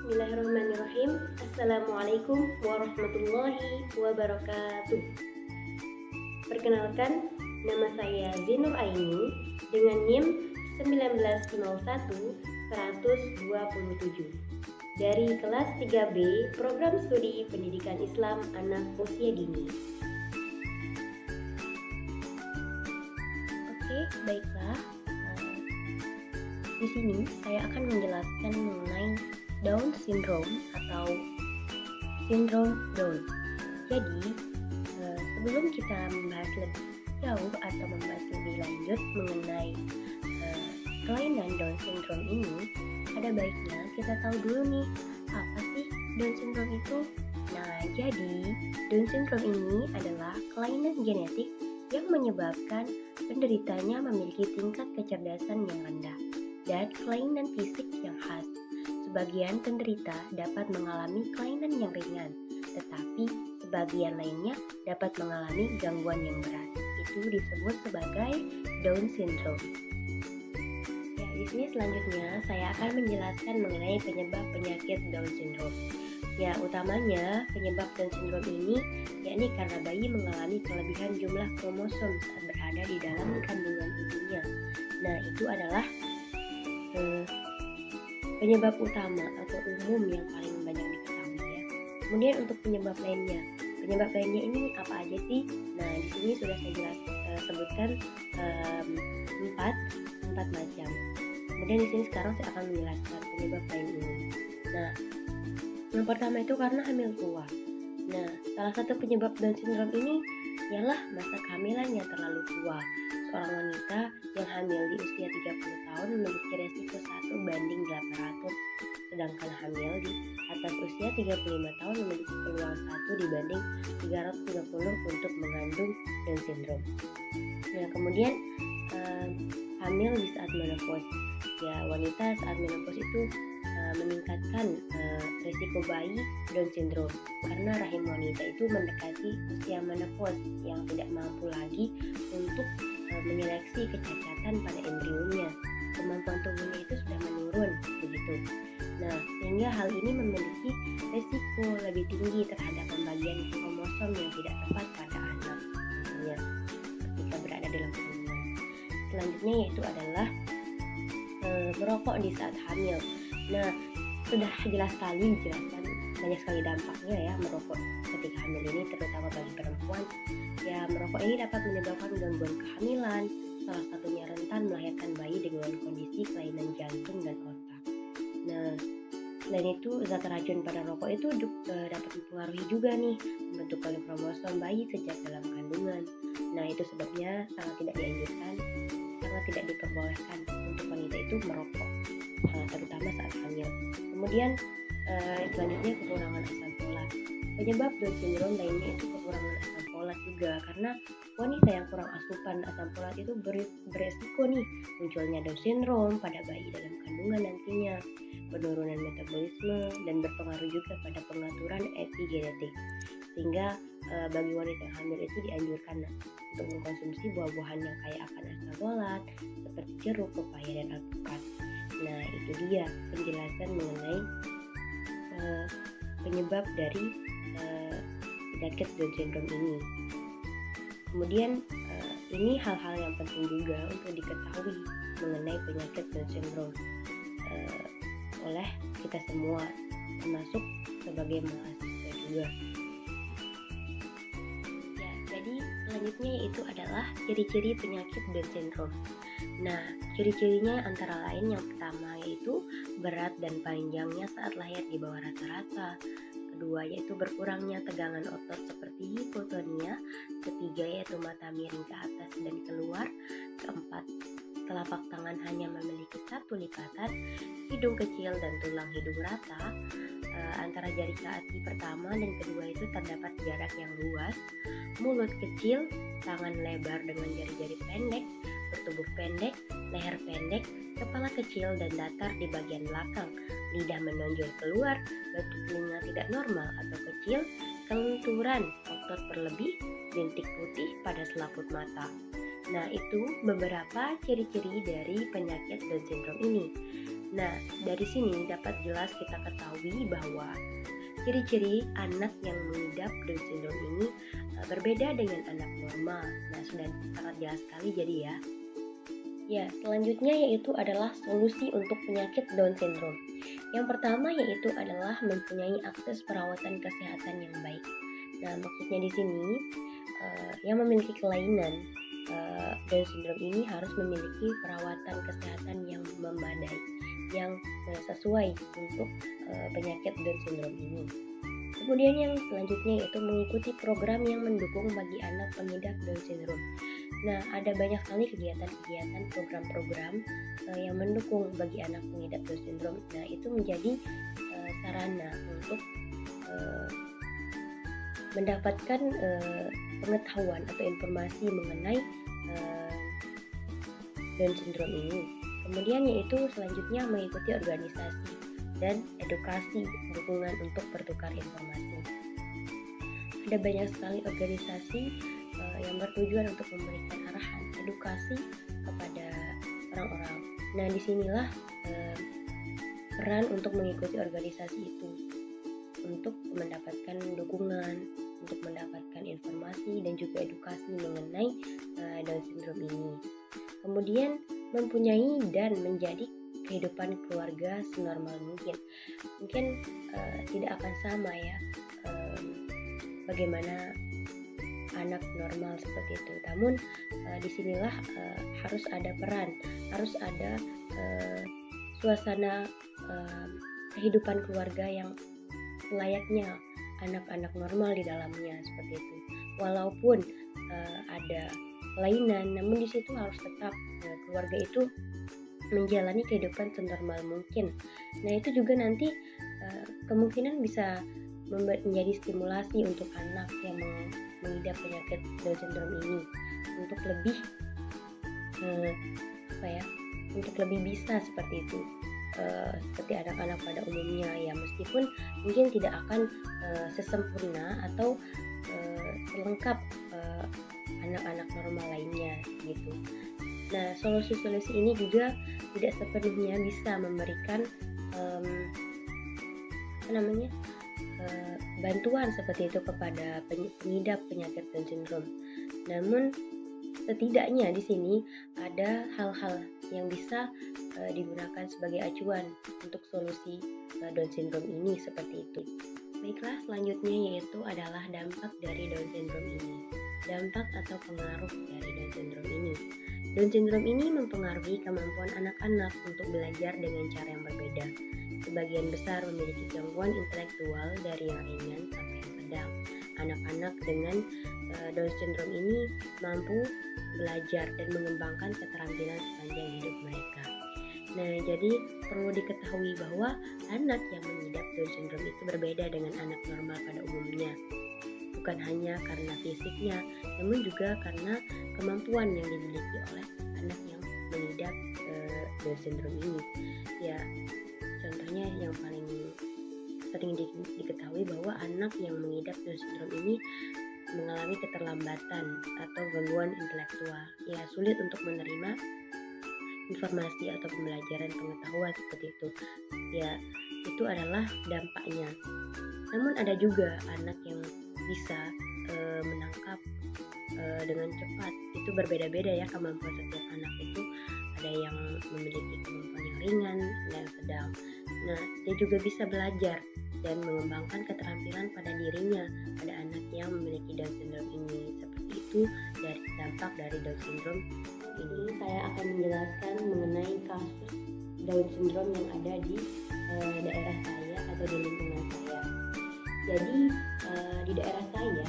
Bismillahirrahmanirrahim. Assalamualaikum warahmatullahi wabarakatuh. Perkenalkan, nama saya Zinur Aini dengan NIM 1901-127 dari kelas 3B Program Studi Pendidikan Islam Anak Usia Dini. Oke, baiklah. Di sini saya akan menjelaskan mengenai Down syndrome atau sindrom Down. Jadi, sebelum kita membahas lebih jauh atau membahas lebih lanjut mengenai kelainan Down syndrome ini, ada baiknya kita tahu dulu nih, apa sih Down syndrome itu? Nah, jadi Down syndrome ini adalah kelainan genetik yang menyebabkan penderitanya memiliki tingkat kecerdasan yang rendah dan kelainan fisik yang khas. Sebagian penderita dapat mengalami kelainan yang ringan, tetapi sebagian lainnya dapat mengalami gangguan yang berat. Itu disebut sebagai Down syndrome. Ya, di sini selanjutnya saya akan menjelaskan mengenai penyebab penyakit Down syndrome. Ya, utamanya penyebab Down syndrome ini yakni karena bayi mengalami kelebihan jumlah kromosom saat berada di dalam kandungan ibunya. Nah, itu adalah penyebab utama atau umum yang paling banyak diketahui ya. Kemudian untuk penyebab lainnya ini apa aja sih? Nah, di sini sudah saya sebutkan empat macam. Kemudian di sini sekarang saya akan menjelaskan penyebab lain ini. Nah, yang pertama itu karena hamil tua. Nah, salah satu penyebab Down syndrome ini ialah masa kehamilan yang terlalu tua. Seorang wanita yang hamil di usia 30 tahun memiliki resiko 1:800, sedangkan hamil di atas usia 35 tahun memiliki peluang 1:330 untuk mengandung Down syndrome. Nah, kemudian hamil di saat menopause. Ya, wanita saat menopause itu meningkatkan risiko bayi Down syndrome karena rahim wanita itu mendekati usia menopause yang tidak mampu lagi untuk menyeleksi kecacatan pada embrionya. Kemampuan tubuhnya itu sudah menurun begitu. Nah, sehingga hal ini memiliki risiko lebih tinggi terhadap pembagian kromosom yang tidak tepat pada anak tentunya ketika berada dalam kandungan. Selanjutnya yaitu adalah merokok di saat hamil. Nah, sudah jelas sekali dijelaskan banyak sekali dampaknya ya merokok ketika hamil ini, terutama bagi perempuan. Ya, merokok ini dapat menyebabkan gangguan kehamilan, salah satunya rentan melahirkan bayi dengan kondisi kelainan jantung dan otak. Nah, selain itu zat racun pada rokok itu dapat mempengaruhi juga nih pembentukan kromosom bayi sejak dalam kandungan. Nah, itu sebabnya sangat tidak dianjurkan, sangat tidak diperbolehkan untuk wanita itu merokok, terutama saat hamil. Kemudian selanjutnya kekurangan asam folat. Penyebab Down syndrome lainnya itu kekurangan asam folat juga, karena wanita yang kurang asupan asam folat itu beresiko nih munculnya Down syndrome pada bayi dalam kandungan nantinya, penurunan metabolisme, dan berpengaruh juga pada pengaturan epigenetik. Sehingga bagi wanita yang hamil itu dianjurkan untuk mengkonsumsi buah-buahan yang kaya akan asam folat seperti jeruk, pepaya, dan alpukat. Nah, itu dia penjelasan mengenai penyebab dari penyakit Down syndrome ini. Kemudian ini hal-hal yang penting juga untuk diketahui mengenai penyakit Down syndrome oleh kita semua, termasuk sebagai mahasiswa juga. Ya, jadi selanjutnya itu adalah ciri-ciri penyakit Down syndrome. Nah, ciri-cirinya antara lain yang pertama yaitu berat dan panjangnya saat lahir di bawah rata-rata. Kedua yaitu berkurangnya tegangan otot seperti hipotonia. Ketiga yaitu mata miring ke atas dan keluar. Keempat, telapak tangan hanya memiliki satu lipatan, hidung kecil dan tulang hidung rata. Antara jari kaki pertama dan kedua itu terdapat jarak yang luas. Mulut kecil, tangan lebar dengan jari-jari pendek, bertubuh pendek, leher pendek, kepala kecil dan datar di bagian belakang, lidah menonjol keluar, bentuk telinga tidak normal atau kecil, kelenturan, otot berlebih, bintik putih pada selaput mata. Nah, itu beberapa ciri-ciri dari penyakit Down syndrome ini. Nah, dari sini dapat jelas kita ketahui bahwa ciri-ciri anak yang mengidap Down syndrome ini berbeda dengan anak normal. Nah, sudah sangat jelas sekali jadi ya. Ya, selanjutnya yaitu adalah solusi untuk penyakit Down syndrome. Yang pertama yaitu adalah mempunyai akses perawatan kesehatan yang baik. Nah, maksudnya di sini yang memiliki kelainan Down syndrome ini harus memiliki perawatan kesehatan yang memadai, yang sesuai untuk penyakit Down syndrome ini. Kemudian yang selanjutnya yaitu mengikuti program yang mendukung bagi anak pengidap Down syndrome. Nah, ada banyak sekali kegiatan-kegiatan, program-program yang mendukung bagi anak pengidap Down syndrome. Nah, itu menjadi sarana untuk mendapatkan pengetahuan atau informasi mengenai Down syndrome ini. Kemudian yaitu selanjutnya mengikuti organisasi dan edukasi dukungan untuk bertukar informasi. Ada banyak sekali organisasi yang bertujuan untuk memberikan arahan edukasi kepada orang-orang. Nah, disinilah peran untuk mengikuti organisasi itu untuk mendapatkan dukungan, untuk mendapatkan informasi dan juga edukasi mengenai Down syndrome ini. Kemudian mempunyai dan menjadi kehidupan keluarga senormal mungkin. Mungkin tidak akan sama ya bagaimana anak normal seperti itu. Namun disinilah harus ada peran, harus ada suasana kehidupan keluarga yang layaknya anak-anak normal di dalamnya seperti itu. Walaupun ada kelainan, namun di situ harus tetap keluarga itu menjalani kehidupan senormal mungkin. Nah, itu juga nanti kemungkinan bisa menjadi stimulasi untuk anak yang mengidap penyakit Down syndrome ini untuk lebih untuk lebih bisa seperti itu, seperti anak-anak pada umumnya ya, meskipun mungkin tidak akan sesempurna atau selengkap anak-anak normal lainnya gitu. Nah, solusi-solusi ini juga tidak sepenuhnya bisa memberikan bantuan seperti itu kepada pengidap penyakit Down syndrome. Namun setidaknya di sini ada hal-hal yang bisa digunakan sebagai acuan untuk solusi Down syndrome ini seperti itu. Baiklah, selanjutnya yaitu adalah dampak dari Down syndrome ini. Dampak atau pengaruh dari Down syndrome ini. Down syndrome ini mempengaruhi kemampuan anak-anak untuk belajar dengan cara yang berbeda. Sebagian besar memiliki gangguan intelektual dari yang ringan sampai yang sedang. Anak-anak dengan Down syndrome ini mampu belajar dan mengembangkan keterampilan sepanjang hidup mereka. Nah, jadi perlu diketahui bahwa anak yang mengidap Down syndrome itu berbeda dengan anak normal pada umumnya. Bukan hanya karena fisiknya, namun juga karena kemampuan yang dimiliki oleh anak yang mengidap Down syndrome ini. Ya, contohnya yang paling sering diketahui bahwa anak yang mengidap Down syndrome ini mengalami keterlambatan atau gangguan intelektual. Ya, sulit untuk menerima informasi atau pembelajaran pengetahuan seperti itu. Ya, itu adalah dampaknya. Namun ada juga anak yang bisa menangkap dengan cepat. Itu berbeda-beda ya kemampuan setiap anak itu. Ada yang memiliki kemampuan yang ringan, ada yang sedang. Nah, dia juga bisa belajar dan mengembangkan keterampilan pada dirinya. Ada anak yang memiliki Down syndrome ini. Seperti itu dari dampak dari Down syndrome ini. Saya akan menjelaskan mengenai kasus Down syndrome yang ada di daerah saya atau di lingkungan saya. Jadi di daerah saya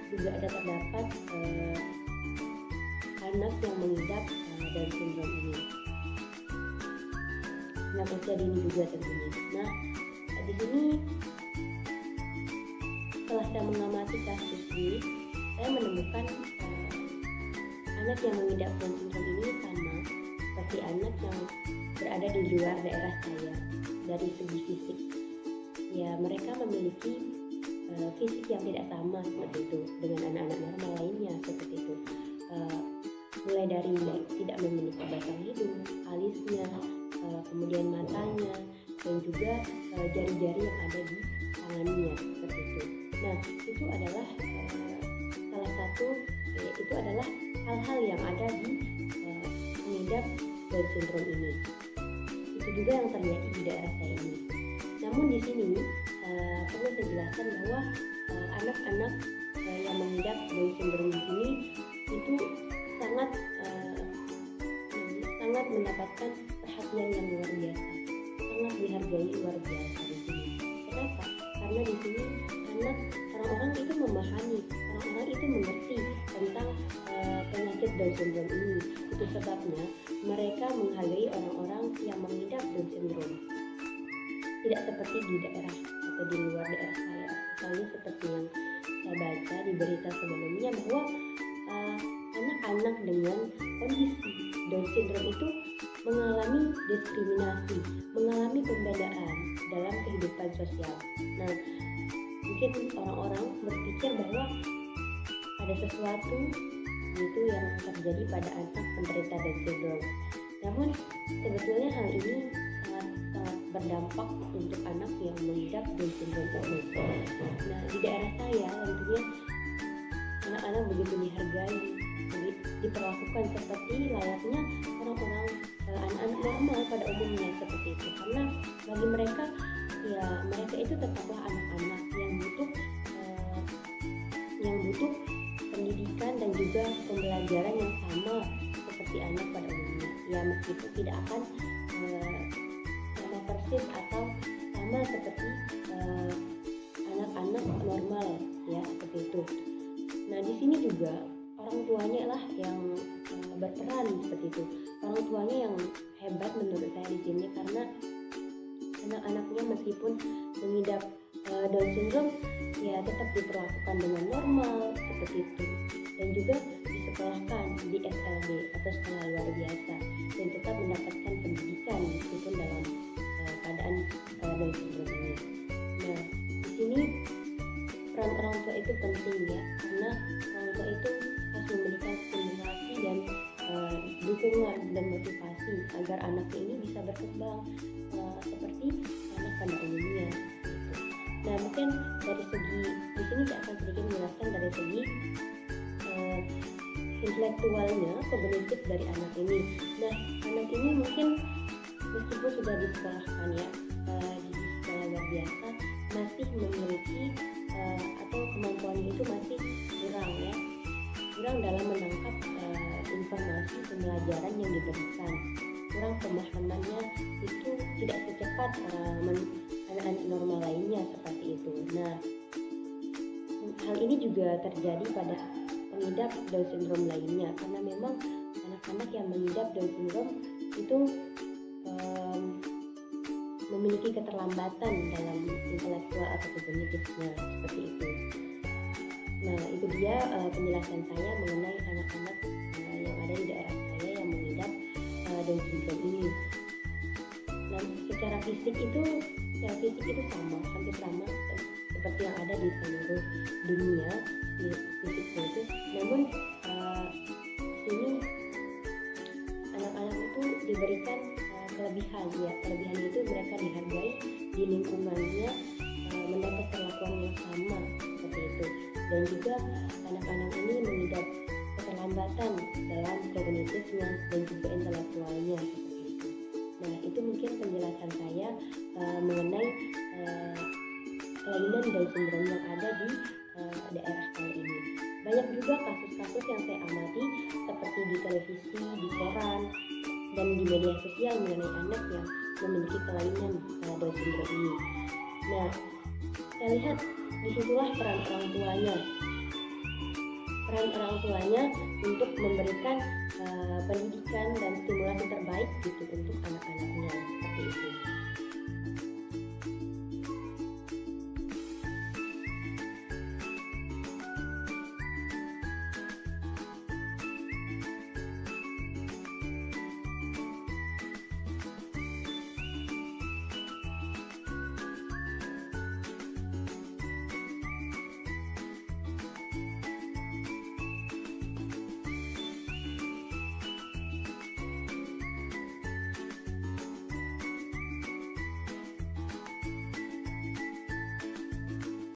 juga ada terdapat anak yang mengidap Down syndrome ini. Anak usia dini juga tentunya. Nah, di sini setelah saya mengamati kasus ini, saya menemukan anak yang mengidap Down syndrome ini sama seperti anak yang berada di luar daerah saya dari segi fisik. Ya, mereka memiliki fisik yang tidak sama seperti itu dengan anak-anak normal lainnya seperti itu. Mulai dari tidak memiliki batang hidung, alisnya, kemudian matanya, dan juga jari-jari yang ada di tangannya seperti itu. Nah, itu adalah salah satu itu adalah hal-hal yang ada di pengidap Down syndrome ini. Itu juga yang terjadi di daerah saya ini. Namun di sini perlu saya jelaskan bahwa anak-anak yang mengidap Down syndrome di sini itu sangat mendapatkan perhatian yang luar biasa, sangat dihargai luar biasa di sini. Kenapa? Karena di sini orang-orang itu memahami, orang-orang itu mengerti tentang penyakit Down syndrome ini. Itu sebabnya mereka menghargai orang-orang yang mengidap Down syndrome. Tidak seperti di daerah atau di luar daerah saya. Misalnya seperti yang saya baca di berita sebelumnya bahwa anak-anak dengan kondisi Down syndrome itu mengalami diskriminasi, mengalami pembedaan dalam kehidupan sosial. Nah, mungkin orang-orang berpikir bahwa ada sesuatu itu yang terjadi pada anak penderita Down syndrome. Namun sebetulnya hal ini sangat berdampak untuk anak yang mengidap Down syndrome ini. Nah, di daerah saya tentunya anak-anak begitu dihargai, diperlakukan seperti layaknya orang-orang anak-anak normal pada umumnya seperti itu. Karena bagi mereka, ya mereka itu tetaplah anak-anak yang butuh pendidikan dan juga pembelajaran yang sama seperti anak pada umumnya. Ya meskipun tidak akan sama persis atau sama seperti anak-anak normal, ya seperti itu. Nah, di sini juga orang tuanya lah yang berperan seperti itu. Orang tuanya yang hebat menurut saya di sini, karena anak-anaknya meskipun mengidap Down syndrome ya tetap diperlakukan dengan normal seperti itu, dan juga disekolahkan di SLB atau sekolah luar biasa, dan tetap mendapatkan pendidikan meskipun dalam keadaan Down syndrome ini. Nah, di sini peran orang tua itu penting ya, karena orang tua itu harus memberikan stimulasi dan dukungan dan motivasi agar anaknya ini bisa berkembang seperti anak pada umumnya. Nah, mungkin dari segi di sini saya akan sedikit menjelaskan dari segi intelektualnya, kognitif dari anak ini. Nah, anak ini mungkin meskipun sudah disekolahkan ya di sekolah luar biasa, masih memiliki atau kemampuannya itu masih kurang dalam menangkap informasi pembelajaran yang diberikan, kurang pemahamannya itu tidak secepat anak-anak normal lainnya seperti itu. Nah, hal ini juga terjadi pada pengidap Down syndrome lainnya, karena memang anak-anak yang mengidap Down syndrome itu memiliki keterlambatan dalam intelektual atau kognitifnya seperti itu. Nah, itu dia penjelasan saya mengenai anak-anak yang ada di daerah saya yang mengidap Down syndrome ini. Nah, secara fisik itu hampir sama seperti yang ada di seluruh dunia di fisiknya itu. Namun sini anak-anak itu diberikan kelebihan ya. Kelebihannya itu mereka dihargai di lingkungannya, mendapat perlakuan yang sama seperti itu. Dan juga anak-anak ini mengidap keterlambatan dalam kognitifnya dan juga intelektualnya seperti itu. Nah, itu mungkin penjelasan saya mengenai kelainan Down syndrome yang ada di daerah saya ini. Banyak juga kasus-kasus yang saya amati seperti di televisi, di koran, dan di media sosial mengenai anak yang memiliki kelainan Down syndrome ini. Nah, saya lihat disitulah peran orang tuanya untuk memberikan pendidikan dan stimulasi terbaik gitu untuk anak-anaknya seperti itu.